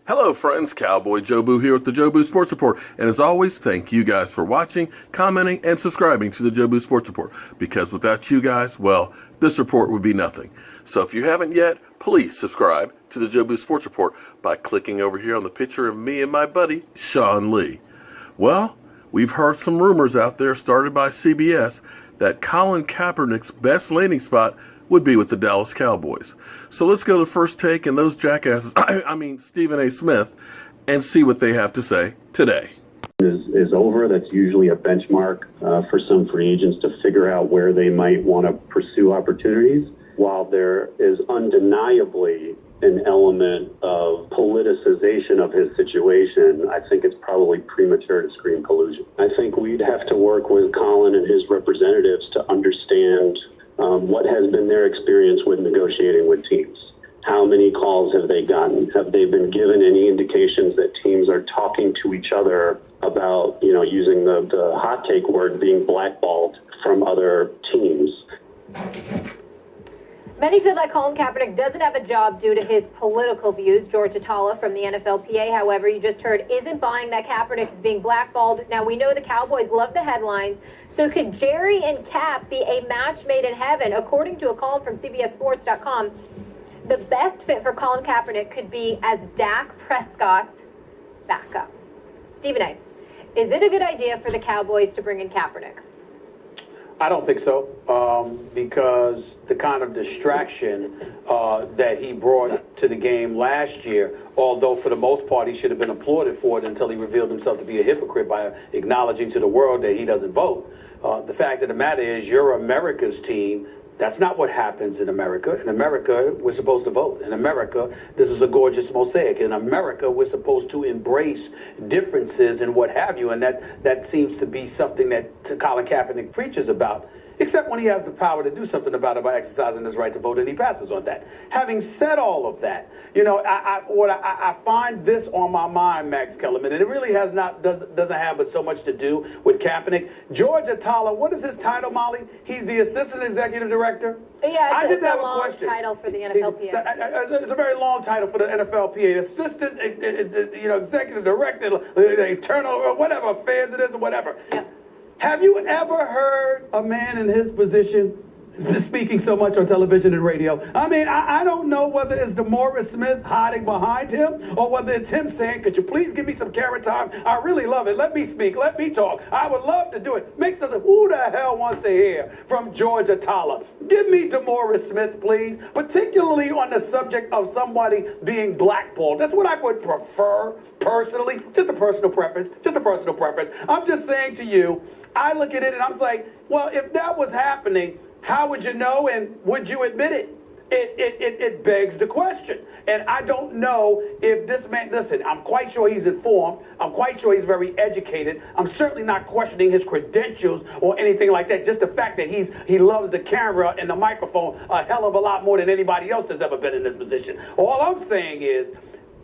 Hello friends, Cowboy Jobu here with the Jobu Sports Report, and as always, thank you guys for watching, commenting, and subscribing to the Jobu Sports Report, because without you guys, well, this report would be nothing. So if you haven't yet, please subscribe to the Jobu Sports Report by clicking over here on the picture of me and my buddy, Sean Lee. Well, we've heard some rumors out there started by CBS that Colin Kaepernick's best landing spot would be with the Dallas Cowboys. So let's go to First Take and those jackasses, I mean Stephen A. Smith, and see what they have to say today. Is over. That's usually a benchmark for some free agents to figure out where they might want to pursue opportunities. While there is undeniably an element of politicization of his situation, I think it's probably premature to scream collusion. I think we'd have to work with Colin and his representatives to understand what has been their experience with negotiating with teams. How many calls have they gotten? Have they been given any indications that teams are talking to each other about, using the hot take word, being blackballed from other teams? Many feel that Colin Kaepernick doesn't have a job due to his political views. George Atala from the NFLPA, however, you just heard, isn't buying that Kaepernick is being blackballed. Now, we know the Cowboys love the headlines. So could Jerry and Cap be a match made in heaven? According to a column from CBSSports.com, the best fit for Colin Kaepernick could be as Dak Prescott's backup. Stephen A., is it a good idea for the Cowboys to bring in Kaepernick? I don't think so, because the kind of distraction that he brought to the game last year, although for the most part he should have been applauded for it until he revealed himself to be a hypocrite by acknowledging to the world that he doesn't vote. The fact of the matter is, you're America's team. That's not what happens in America. In America, we're supposed to vote. In America, this is a gorgeous mosaic. In America, we're supposed to embrace differences and what have you, and that seems to be something that Colin Kaepernick preaches about, except when he has the power to do something about it by exercising his right to vote, and he passes on that. Having said all of that, I find this on my mind, Max Kellerman, and it really doesn't have but so much to do with Kaepernick. George Atala, what is his title, Molly? He's the assistant executive director. Yeah, it's a long title for the NFLPA. It's a very long title for the NFLPA. Assistant, executive director, internal, whatever affairs it is, or whatever. Yeah. Have you ever heard a man in his position speaking so much on television and radio? I mean, I don't know whether it's DeMaurice Smith hiding behind him or whether it's him saying, could you please give me some camera time? I really love it. Let me speak. Let me talk. I would love to do it. Makes us, who the hell wants to hear from George Atala? Give me DeMaurice Smith, please, particularly on the subject of somebody being blackballed. That's what I would prefer personally. Just a personal preference. I'm just saying to you, I look at it and I'm like, well, if that was happening, how would you know and would you admit it? It begs the question. And I don't know if this man, listen, I'm quite sure he's informed. I'm quite sure he's very educated. I'm certainly not questioning his credentials or anything like that. Just the fact that he loves the camera and the microphone a hell of a lot more than anybody else that's ever been in this position. All I'm saying is,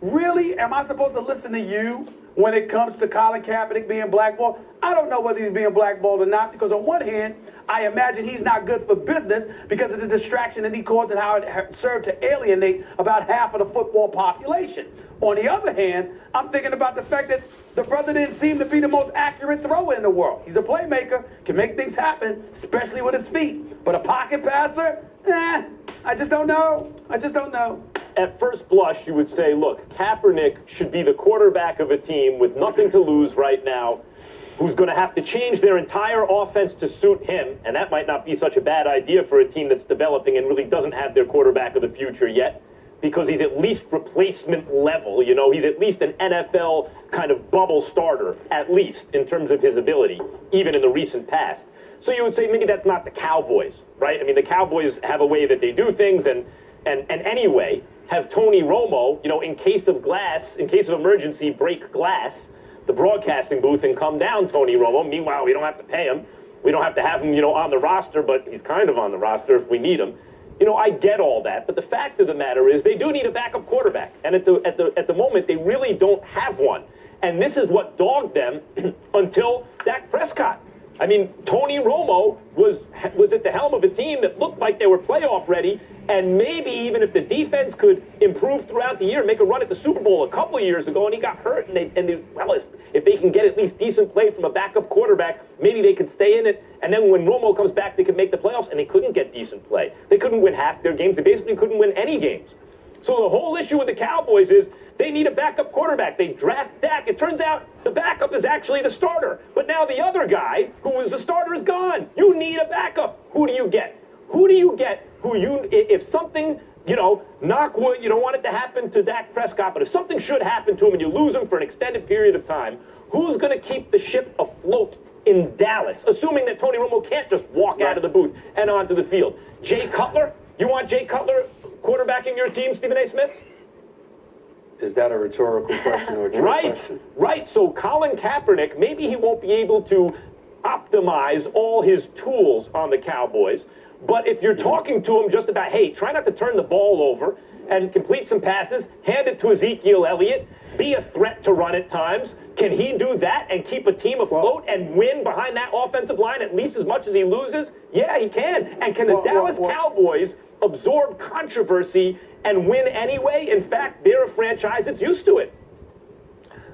really, am I supposed to listen to you when it comes to Colin Kaepernick being blackballed? I don't know whether he's being blackballed or not, because on one hand, I imagine he's not good for business because of the distraction that he caused and how it served to alienate about half of the football population. On the other hand, I'm thinking about the fact that the brother didn't seem to be the most accurate thrower in the world. He's a playmaker, can make things happen, especially with his feet. But a pocket passer, I just don't know. At first blush, you would say, look, Kaepernick should be the quarterback of a team with nothing to lose right now, who's going to have to change their entire offense to suit him, and that might not be such a bad idea for a team that's developing and really doesn't have their quarterback of the future yet, because he's at least replacement level. He's at least an NFL kind of bubble starter, at least, in terms of his ability, even in the recent past. So you would say maybe that's not the Cowboys, right? I mean, the Cowboys have a way that they do things, and anyway, have Tony Romo, in case of emergency, break glass, the broadcasting booth, and come down Tony Romo. Meanwhile, we don't have to pay him. We don't have to have him, on the roster, but he's kind of on the roster if we need him. I get all that, but the fact of the matter is they do need a backup quarterback, and at the moment they really don't have one. And this is what dogged them until Dak Prescott. I mean, Tony Romo was at the helm of a team that looked like they were playoff ready, and maybe even if the defense could improve throughout the year, make a run at the Super Bowl a couple of years ago, and he got hurt, if they can get at least decent play from a backup quarterback, maybe they could stay in it, and then when Romo comes back, they could make the playoffs, and they couldn't get decent play. They couldn't win half their games. They basically couldn't win any games. So the whole issue with the Cowboys is they need a backup quarterback. They draft Dak. It turns out the backup is actually the starter. But now the other guy, who was the starter, is gone. You need a backup. Who do you get? If something, knock wood, you don't want it to happen to Dak Prescott, but if something should happen to him and you lose him for an extended period of time, who's going to keep the ship afloat in Dallas, assuming that Tony Romo can't just walk out of the booth and onto the field? Jay Cutler? You want Jay Cutler quarterbacking your team, Stephen A. Smith? Is that a rhetorical question or a trick question? Right. So Colin Kaepernick, maybe he won't be able to optimize all his tools on the Cowboys, but if you're talking to him just about, hey, try not to turn the ball over and complete some passes, hand it to Ezekiel Elliott, be a threat to run at times, can he do that and keep a team afloat and win behind that offensive line at least as much as he loses? Yeah, he can. And can the Dallas Cowboys absorb controversy and win anyway? In fact, they're a franchise that's used to it.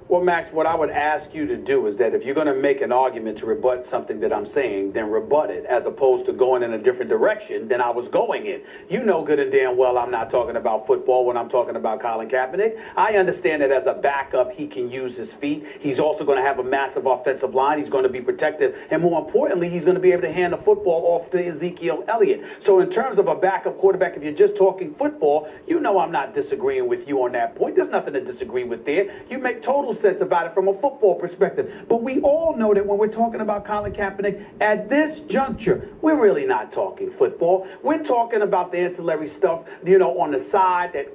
Well, Max, what I would ask you to do is that if you're going to make an argument to rebut something that I'm saying, then rebut it, as opposed to going in a different direction than I was going in. You know good and damn well I'm not talking about football when I'm talking about Colin Kaepernick. I understand that as a backup, he can use his feet. He's also going to have a massive offensive line. He's going to be protected. And more importantly, he's going to be able to hand the football off to Ezekiel Elliott. So in terms of a backup quarterback, if you're just talking football, you know I'm not disagreeing with you on that point. There's nothing to disagree with there. You make total sense about it from a football perspective. But we all know that when we're talking about Colin Kaepernick, at this juncture, we're really not talking football. We're talking about the ancillary stuff, on the side that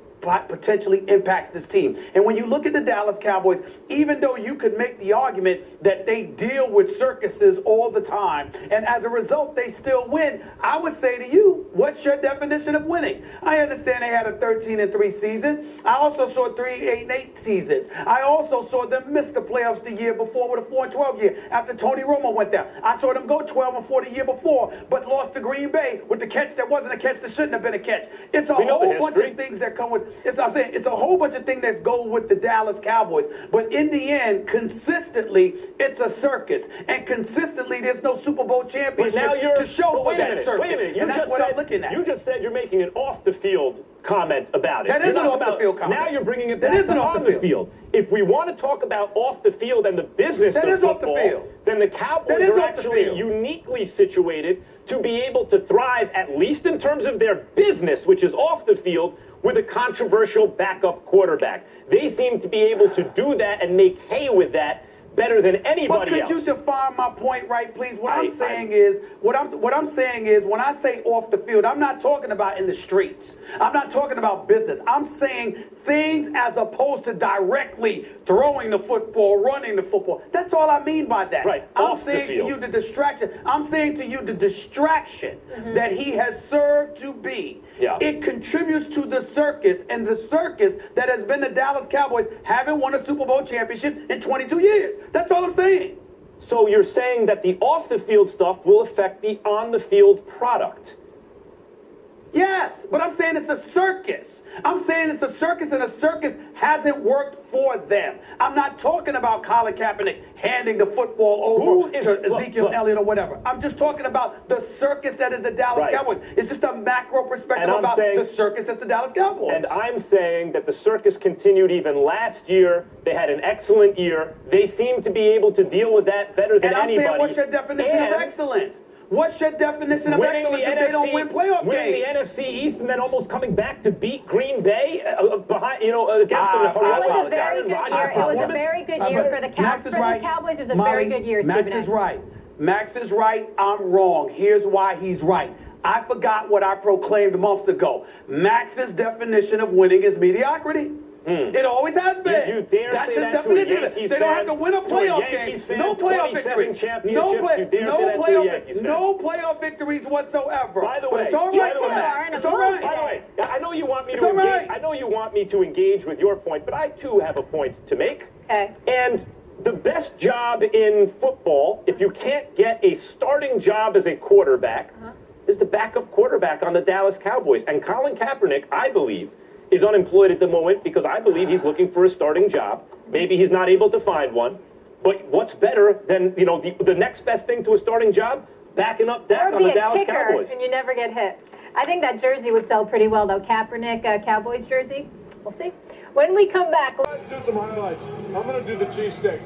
potentially impacts this team. And when you look at the Dallas Cowboys, even though you could make the argument that they deal with circuses all the time, and as a result they still win, I would say to you, what's your definition of winning? I understand they had a 13-3 season. I also saw 3 8-8 seasons. I also saw them miss the playoffs the year before with a 4-12 year after Tony Romo went down. I saw them go 12-4 the year before, but lost to Green Bay with the catch that wasn't a catch that shouldn't have been a catch. It's a whole bunch of things that come with. It's a whole bunch of things that go with the Dallas Cowboys. But in the end, consistently, it's a circus. And consistently, there's no Super Bowl championship to show for that circus. Wait a minute. And that's what I'm looking at. You just said you're making an off-the-field comment about it. That is an off-the-field comment. Now you're bringing it back to on the field. If we want to talk about off the field and the business of football, then the Cowboys are actually uniquely situated to be able to thrive, at least in terms of their business, which is off the field, with a controversial backup quarterback. They seem to be able to do that and make hay with that better than anybody else. But could you define my point right, please? What I'm saying is when I say off the field, I'm not talking about in the streets. I'm not talking about business. I'm saying things as opposed to directly throwing the football, running the football. That's all I mean by that. Right. I'm saying to you the distraction. I'm saying to you the distraction that he has served to be. Yeah. It contributes to the circus, and the circus that has been the Dallas Cowboys haven't won a Super Bowl championship in 22 years. That's all I'm saying. So you're saying that the off-the-field stuff will affect the on-the-field product? Yes, but I'm saying it's a circus. I'm saying it's a circus, and a circus hasn't worked for them. I'm not talking about Colin Kaepernick handing the football over to Ezekiel Elliott or whatever. I'm just talking about the circus that is the Dallas Cowboys. It's just a macro perspective about the circus that's the Dallas Cowboys. And I'm saying that the circus continued even last year. They had an excellent year. They seem to be able to deal with that better than anybody. And I'm saying, what's your definition of excellence? What's your definition of excellence if they don't win playoff games? Winning the NFC East and then almost coming back to beat Green Bay against the It was a very good year. It was a very good year for the Cowboys. For the Cowboys, it was a very good year. Max is right. Max is right. I'm wrong. Here's why he's right. I forgot what I proclaimed months ago. Max's definition of winning is mediocrity. It always has been. You dare That's say his that definition. To a Yankees they don't have to win a playoff game. No playoff victories. No playoff victories whatsoever. By the way, it's all right for that. It's all right. By the way, I know you want me to engage. I know you want me to engage with your point, but I too have a point to make. Okay. And the best job in football, if you can't get a starting job as a quarterback, is the backup quarterback on the Dallas Cowboys. And Colin Kaepernick, I believe, is unemployed at the moment because I believe he's looking for a starting job. Maybe he's not able to find one. But what's better than, you know, the next best thing to a starting job? Backing up Dak on the Dallas Cowboys. And you never get hit. I think that jersey would sell pretty well, though. Kaepernick Cowboys jersey. We'll see. When we come back, Let's do some highlights. I'm going to do the cheesesteak.